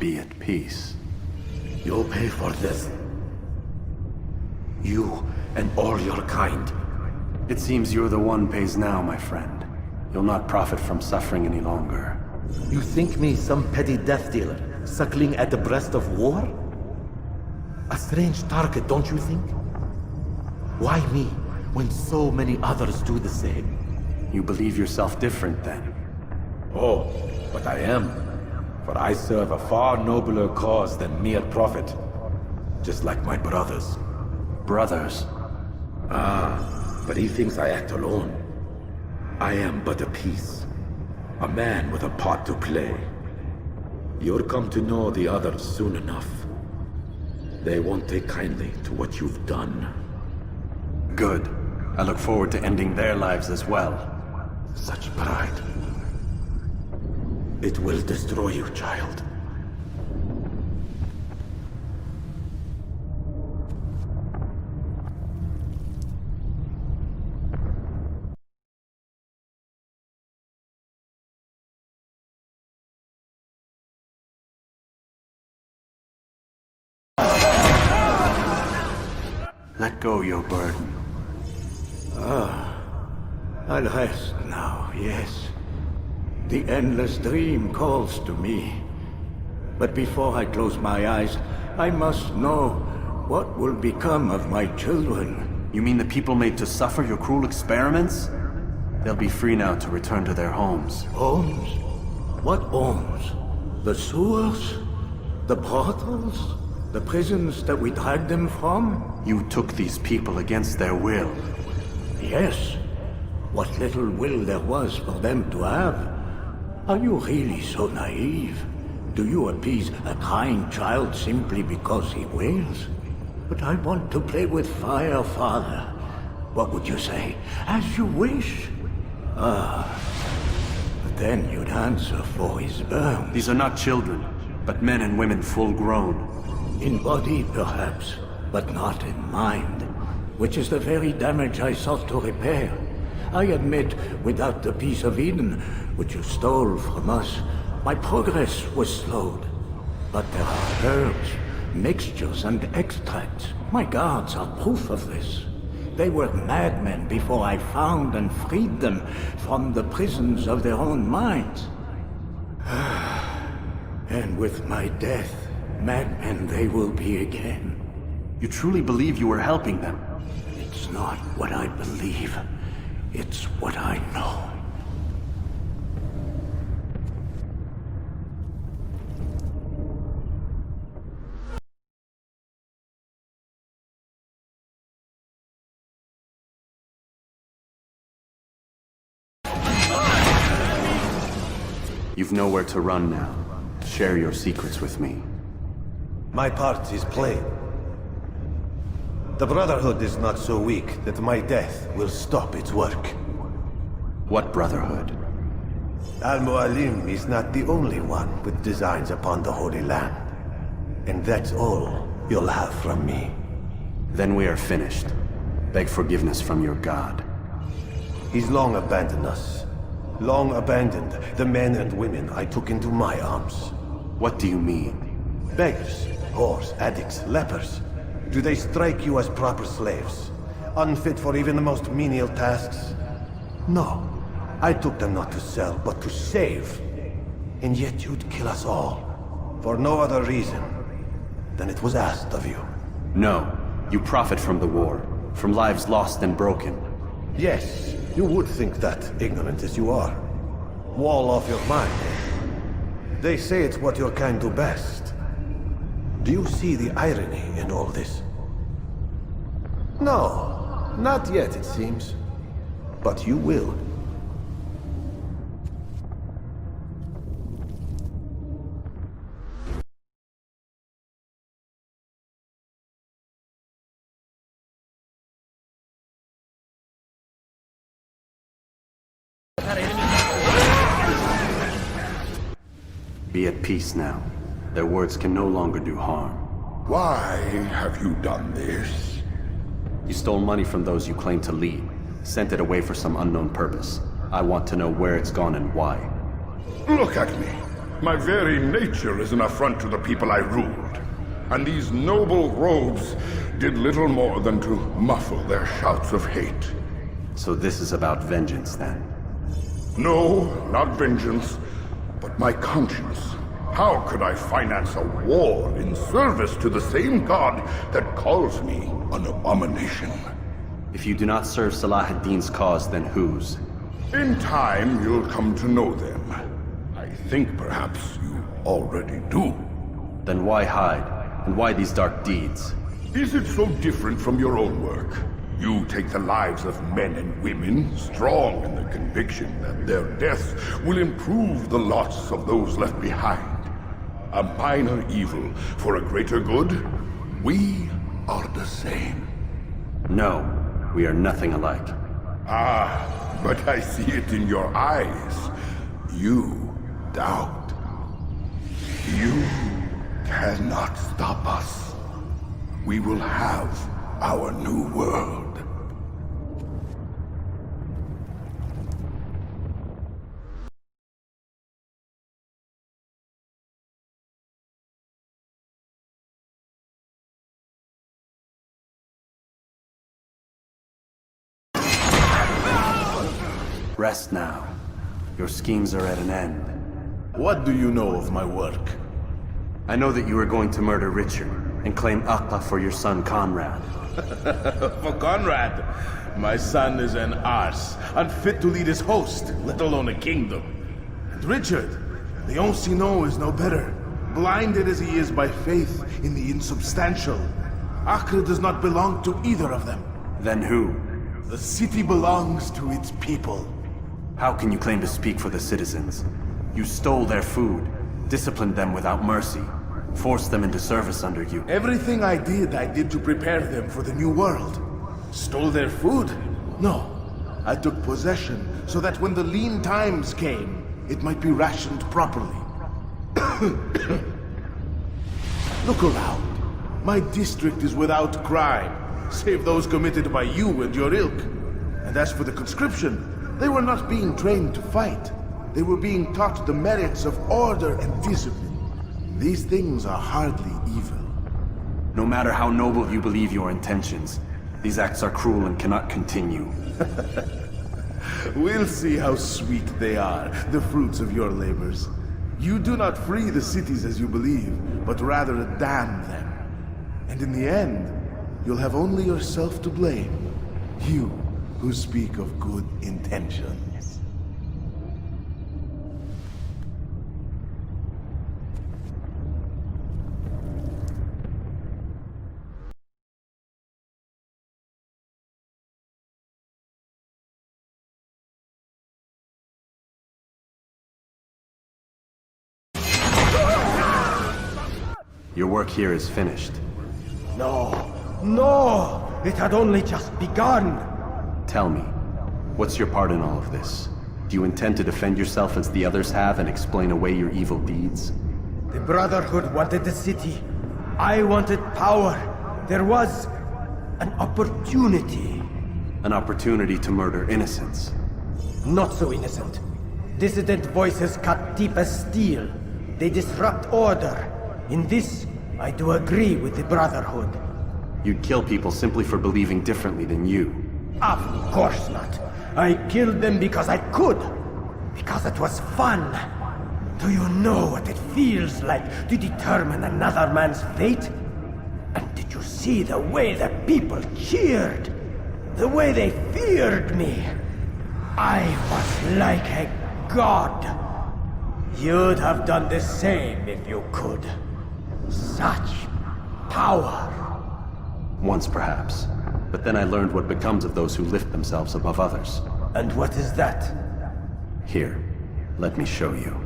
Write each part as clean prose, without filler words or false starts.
Be at peace. You'll pay for this. You and all your kind. It seems you're the one pays now, my friend. You'll not profit from suffering any longer. You think me some petty death dealer, suckling at the breast of war? A strange target, don't you think? Why me, when so many others do the same? You believe yourself different, then? Oh, but I am. For I serve a far nobler cause than mere profit. Just like my brothers. Brothers? But he thinks I act alone. I am but a piece. A man with a part to play. You'll come to know the others soon enough. They won't take kindly to what you've done. Good. I look forward to ending their lives as well. Such pride. It will destroy you, child. Let go your burden. I'll rest now, yes. The endless dream calls to me. But before I close my eyes, I must know what will become of my children. You mean the people made to suffer your cruel experiments? They'll be free now to return to their homes. Homes? What homes? The sewers? The brothels? The prisons that we dragged them from? You took these people against their will. Yes. What little will there was for them to have. Are you really so naive? Do you appease a crying child simply because he wails? But I want to play with fire, Father. What would you say? As you wish. But then you'd answer for his burns. These are not children, but men and women full grown. In body, perhaps, but not in mind. Which is the very damage I sought to repair. I admit, without the piece of Eden, which you stole from us, my progress was slowed. But there are herbs, mixtures, and extracts. My guards are proof of this. They were madmen before I found and freed them from the prisons of their own minds. And with my death, madmen they will be again. You truly believe you were helping them? It's not what I believe. It's what I know. You've nowhere to run now. Share your secrets with me. My part is plain. The Brotherhood is not so weak that my death will stop its work. What Brotherhood? Al-Mu'alim is not the only one with designs upon the Holy Land. And that's all you'll have from me. Then we are finished. Beg forgiveness from your god. He's long abandoned us. Long abandoned the men and women I took into my arms. What do you mean? Beggars, whores, addicts, lepers. Do they strike you as proper slaves? Unfit for even the most menial tasks? No. I took them not to sell, but to save. And yet you'd kill us all. For no other reason than it was asked of you. No. You profit from the war. From lives lost and broken. Yes, you would think that, ignorant as you are. Wall off your mind. They say it's what your kind do best. Do you see the irony in all this? No, not yet, it seems. But you will. Be at peace now. Their words can no longer do harm. Why have you done this? You stole money from those you claim to lead, sent it away for some unknown purpose. I want to know where it's gone and why. Look at me. My very nature is an affront to the people I ruled. And these noble robes did little more than to muffle their shouts of hate. So this is about vengeance, then? No, not vengeance, but my conscience. How could I finance a war in service to the same god that calls me an abomination? If you do not serve Salah ad-Din's cause, then whose? In time, you'll come to know them. I think perhaps you already do. Then why hide? And why these dark deeds? Is it so different from your own work? You take the lives of men and women, strong in the conviction that their deaths will improve the lots of those left behind. A minor evil for a greater good? We are the same. No, we are nothing alike. Ah, but I see it in your eyes. You doubt. You cannot stop us. We will have our new world. Rest now. Your schemes are at an end. What do you know of my work? I know that you are going to murder Richard and claim Aqla for your son Conrad. For Conrad, my son is an arse, unfit to lead his host, let alone a kingdom. And Richard, the Ancien is no better, blinded as he is by faith in the insubstantial. Acre does not belong to either of them. Then who? The city belongs to its people. How can you claim to speak for the citizens? You stole their food, disciplined them without mercy, forced them into service under you. Everything I did to prepare them for the new world. Stole their food? No. I took possession so that when the lean times came, it might be rationed properly. Look around. My district is without crime, save those committed by you and your ilk. And as for the conscription, they were not being trained to fight. They were being taught the merits of order and discipline. These things are hardly evil. No matter how noble you believe your intentions, these acts are cruel and cannot continue. We'll see how sweet they are, the fruits of your labors. You do not free the cities as you believe, but rather damn them. And in the end, you'll have only yourself to blame. You who speak of good intentions. Your work here is finished. No, no! It had only just begun! Tell me, what's your part in all of this? Do you intend to defend yourself as the others have and explain away your evil deeds? The Brotherhood wanted the city. I wanted power. There was an opportunity. An opportunity to murder innocents. Not so innocent. Dissident voices cut deep as steel. They disrupt order. In this, I do agree with the Brotherhood. You'd kill people simply for believing differently than you. Of course not. I killed them because I could. Because it was fun. Do you know what it feels like to determine another man's fate? And did you see the way the people cheered? The way they feared me? I was like a god. You'd have done the same if you could. Such power. Once perhaps. But then I learned what becomes of those who lift themselves above others. And what is that? Here, let me show you.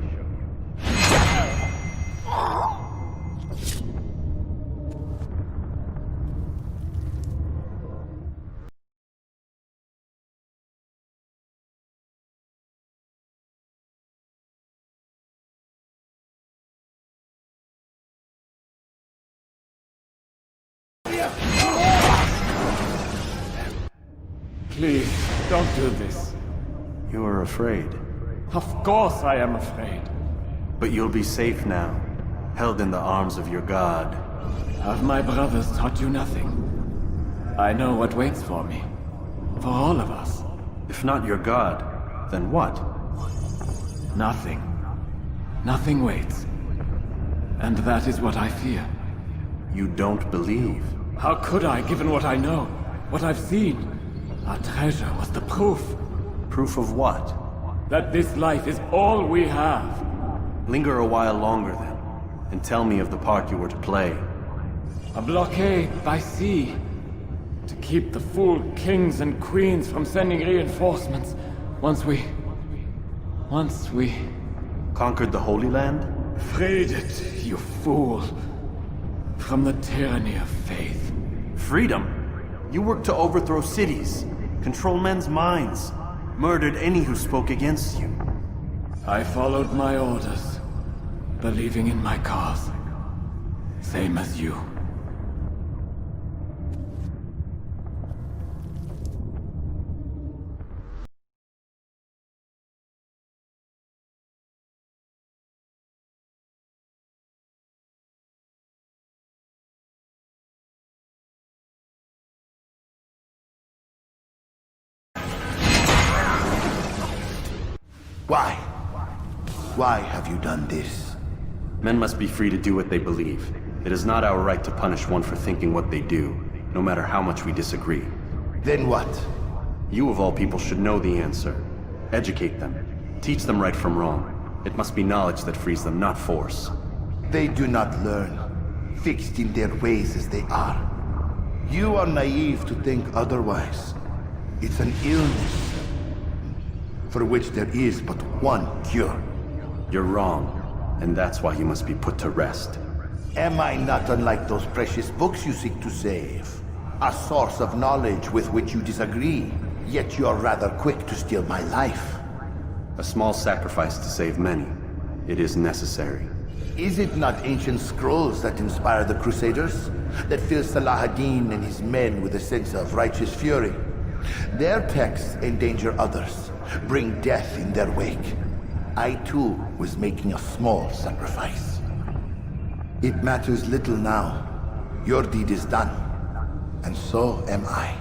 Please, don't do this. You are afraid. Of course I am afraid. But you'll be safe now, held in the arms of your god. Have my brothers taught you nothing? I know what waits for me. For all of us. If not your god, then what? Nothing. Nothing waits. And that is what I fear. You don't believe. How could I, given what I know? What I've seen? Our treasure was the proof. Proof of what? That this life is all we have. Linger a while longer then, and tell me of the part you were to play. A blockade by sea. To keep the fool kings and queens from sending reinforcements. Once we... Conquered the Holy Land? freed it, you fool. From the tyranny of faith. Freedom? You worked to overthrow cities, control men's minds, murdered any who spoke against you. I followed my orders, believing in my cause. Same as you. Why? Why have you done this? Men must be free to do what they believe. It is not our right to punish one for thinking what they do, no matter how much we disagree. Then what? You of all people should know the answer. Educate them. Teach them right from wrong. It must be knowledge that frees them, not force. They do not learn, fixed in their ways as they are. You are naive to think otherwise. It's an illness for which there is but one cure. You're wrong, and that's why you must be put to rest. Am I not unlike those precious books you seek to save? A source of knowledge with which you disagree, yet you are rather quick to steal my life. A small sacrifice to save many. It is necessary. Is it not ancient scrolls that inspire the Crusaders? That fill Salah ad-Din and his men with a sense of righteous fury? Their texts endanger others, bring death in their wake. I too was making a small sacrifice. It matters little now. Your deed is done, and so am I.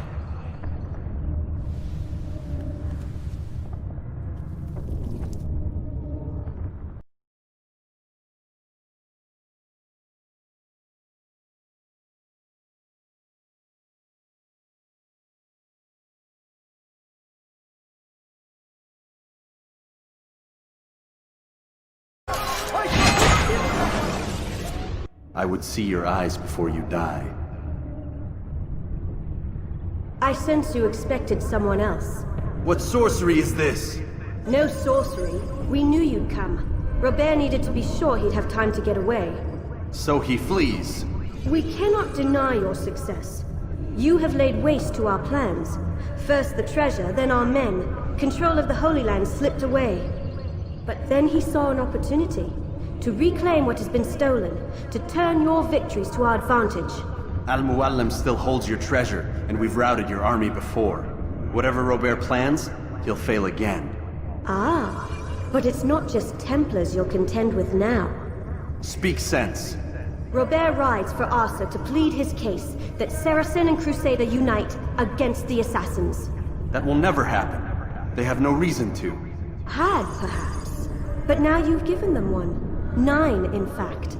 I would see your eyes before you die. I sense you expected someone else. What sorcery is this? No sorcery. We knew you'd come. Robert needed to be sure he'd have time to get away. So he flees. We cannot deny your success. You have laid waste to our plans. First the treasure, then our men. Control of the Holy Land slipped away. But then he saw an opportunity. To reclaim what has been stolen, to turn your victories to our advantage. Al-Muallim still holds your treasure, and we've routed your army before. Whatever Robert plans, he'll fail again. Ah, but it's not just Templars you'll contend with now. Speak sense. Robert rides for Asa to plead his case that Saracen and Crusader unite against the Assassins. That will never happen. They have no reason to. Had, perhaps. But now you've given them one. 9, in fact.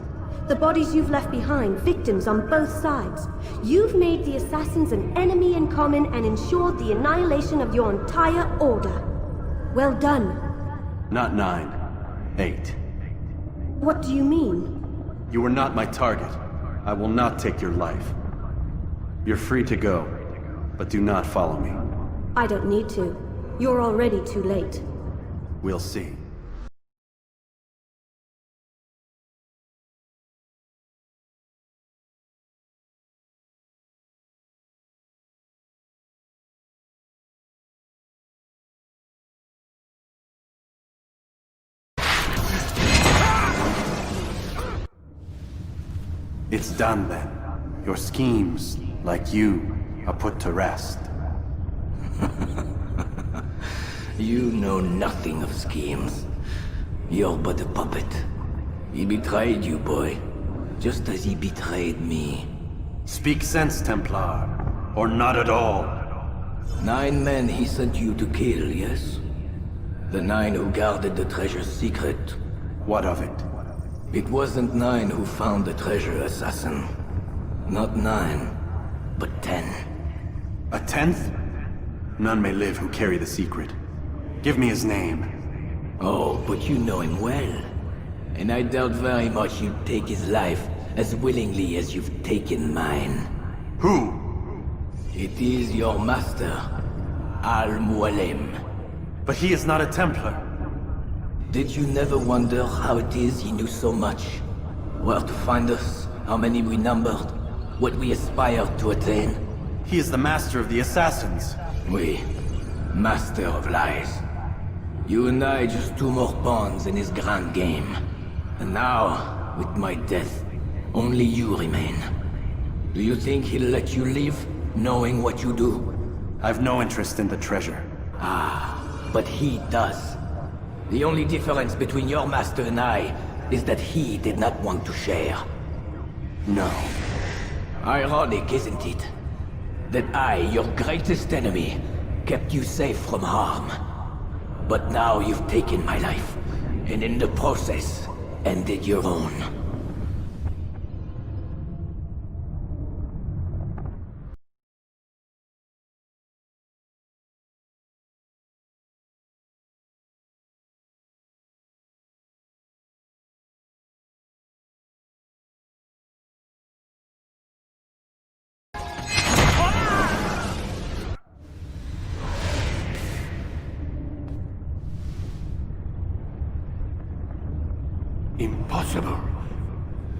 The bodies you've left behind, victims on both sides. You've made the Assassins an enemy in common and ensured the annihilation of your entire order. Well done. Not 9. 8. What do you mean? You were not my target. I will not take your life. You're free to go, but do not follow me. I don't need to. You're already too late. We'll see. It's done then. Your schemes, like you, are put to rest. You know nothing of schemes. You're but a puppet. He betrayed you, boy. Just as he betrayed me. Speak sense, Templar. Or not at all. 9 men he sent you to kill, yes? The 9 who guarded the treasure's secret. What of it? It wasn't 9 who found the treasure, assassin. Not 9, but 10. A 10th? None may live who carry the secret. Give me his name. Oh, but you know him well. And I doubt very much you'd take his life as willingly as you've taken mine. Who? It is your master, Al-Mualim. But he is not a Templar. Did you never wonder how it is he knew so much? Where to find us, how many we numbered, what we aspired to attain? He is the master of the assassins. We, master of lies. You and I just 2 more pawns in his grand game. And now, with my death, only you remain. Do you think he'll let you live, knowing what you do? I've no interest in the treasure. Ah, but he does. The only difference between your master and I is that he did not want to share. No. Ironic, isn't it? That I, your greatest enemy, kept you safe from harm. But now you've taken my life, and in the process, ended your own. Impossible.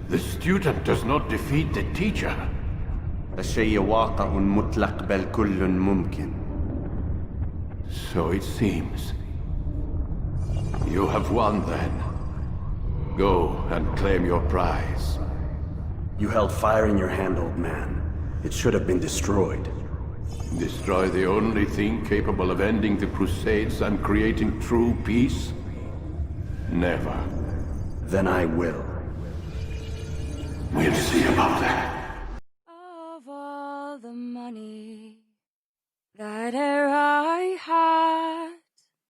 The student does not defeat the teacher. الشيء واقع مطلق بل كل ممكن. So it seems. You have won then. Go and claim your prize. You held fire in your hand, old man. It should have been destroyed. Destroy the only thing capable of ending the Crusades and creating true peace? Never. Then I will. We'll see about that.